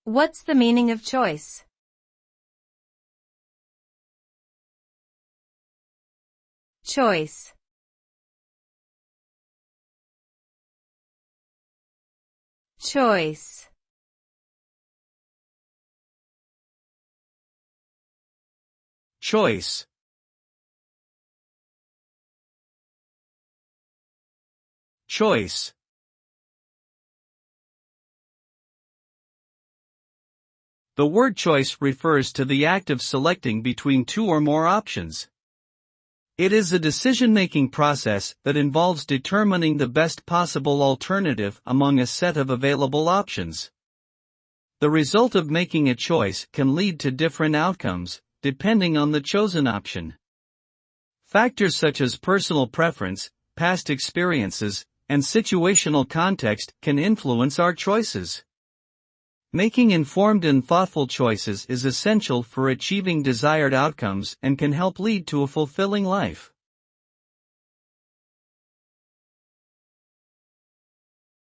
What's the meaning of choice? Choice. Choice. Choice. Choice. The word choice refers to the act of selecting between two or more options. It is a decision-making process that involves determining the best possible alternative among a set of available options. The result of making a choice can lead to different outcomes, depending on the chosen option. Factors such as personal preference, past experiences, and situational context can influence our choices. Making informed and thoughtful choices is essential for achieving desired outcomes and can help lead to a fulfilling life.